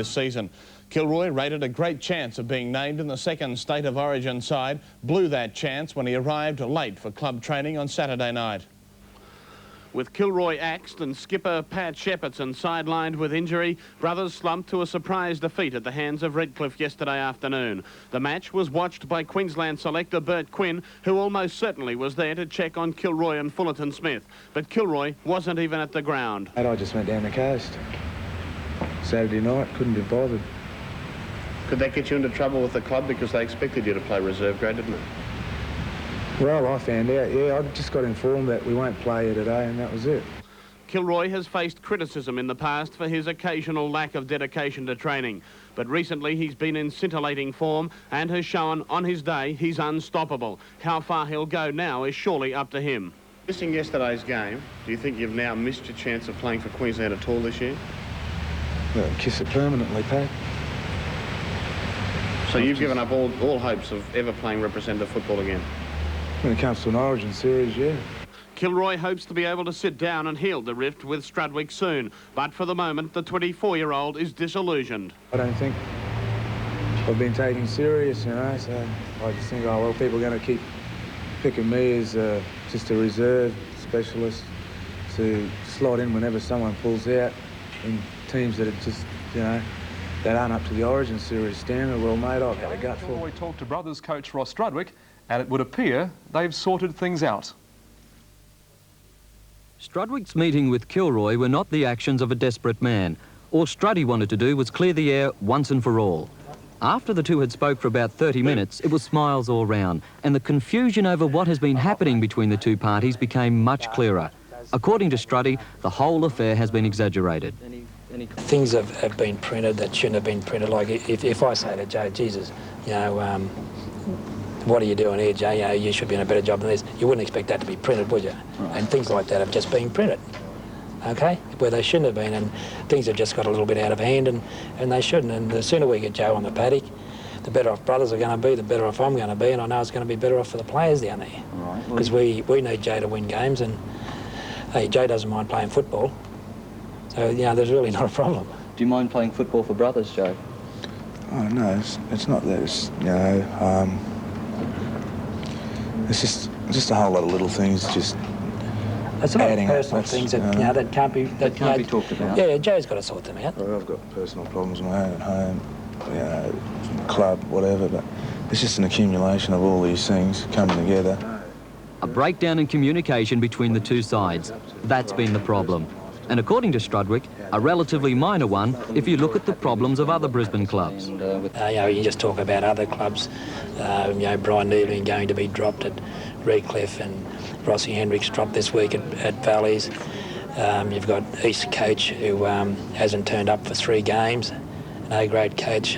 this season. Kilroy rated a great chance of being named in the second State of Origin side, blew that chance when he arrived late for club training on Saturday night. With Kilroy axed and skipper Pat Shepardson sidelined with injury, Brothers slumped to a surprise defeat at the hands of Redcliffe yesterday afternoon. The match was watched by Queensland selector Bert Quinn, who almost certainly was there to check on Kilroy and Fullerton Smith. But Kilroy wasn't even at the ground. I just went down the coast Saturday night, couldn't be bothered. Could that get you into trouble with the club because they expected you to play reserve grade, didn't it? Well, I found out, yeah, I just got informed that we won't play here today, and that was it. Kilroy has faced criticism in the past for his occasional lack of dedication to training, but recently he's been in scintillating form and has shown on his day he's unstoppable. How far he'll go now is surely up to him. Missing yesterday's game, do you think you've now missed your chance of playing for Queensland at all this year? Well, kiss it permanently, Pat. So you've given up all hopes of ever playing representative football again? When it comes to an Origin series, yeah. Kilroy hopes to be able to sit down and heal the rift with Strudwick soon, but for the moment, the 24-year-old is disillusioned. I don't think I've been taken serious, you know, so I just think, oh, well, people are going to keep picking me as just a reserve specialist to slot in whenever someone pulls out in teams that are just, you know, that aren't up to the Origin series standard. Well, mate, I've had a gutful. We talked to Brothers coach Ross Strudwick, and it would appear they've sorted things out. Strudwick's meeting with Kilroy were not the actions of a desperate man. All Struddy wanted to do was clear the air once and for all. After the two had spoke for about 30 minutes, it was smiles all round, and the confusion over what has been happening between the two parties became much clearer. According to Struddy, the whole affair has been exaggerated. Things have been printed that shouldn't have been printed. Like if I say to Joe, Jesus, you know, what are you doing here, Joe? You know, you should be in a better job than this. You wouldn't expect that to be printed, would you? Right. And things like that have just been printed, okay? Where they shouldn't have been, and things have just got a little bit out of hand, and they shouldn't. And the sooner we get Joe on the paddock, the better off Brothers are going to be, the better off I'm going to be, and I know it's going to be better off for the players down there. Right. Because we need Joe to win games, and hey, Joe doesn't mind playing football, so you know there's really not a problem. Do you mind playing football for Brothers, Joe? Oh no, it's not that. It's, you know, it's just a whole lot of little things, just it's adding up. Personal things that you know that can't be be talked about. Yeah, Joe's got to sort them out. Well, I've got personal problems of my own at home, you know, club, whatever, but it's just an accumulation of all these things coming together. A breakdown in communication between the two sides. That's been the problem. And according to Strudwick, a relatively minor one if you look at the problems of other Brisbane clubs. You know, you just talk about other clubs, you know, Brian Neveling going to be dropped at Redcliffe and Rossi Hendricks dropped this week at Valleys. You've got East coach who hasn't turned up for 3 games, an A-grade coach.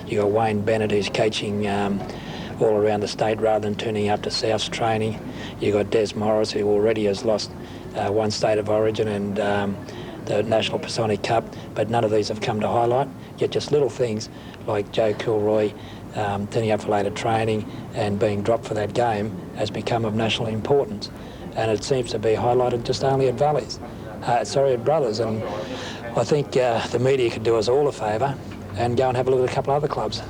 You've got Wayne Bennett who's coaching all around the state rather than turning up to South's training. You've got Des Morris who already has lost 1 State of Origin and the National Pasonic Cup, but none of these have come to highlight. Yet just little things like Joe Kilroy turning up for later training and being dropped for that game has become of national importance. And it seems to be highlighted just only at Valleys, at Brothers. And I think the media could do us all a favour and go and have a look at a couple of other clubs.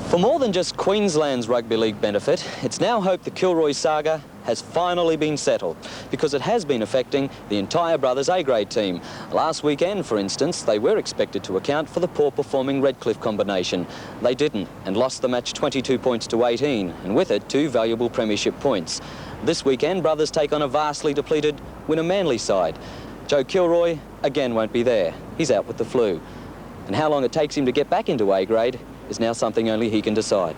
For more than just Queensland's rugby league benefit, it's now hoped the Kilroy saga has finally been settled, because it has been affecting the entire Brothers A-grade team. Last weekend, for instance, they were expected to account for the poor-performing Redcliffe combination. They didn't, and lost the match 22 points to 18, and with it 2 valuable premiership points. This weekend, Brothers take on a vastly depleted Manly side. Joe Kilroy again won't be there. He's out with the flu. And how long it takes him to get back into A-grade is now something only he can decide.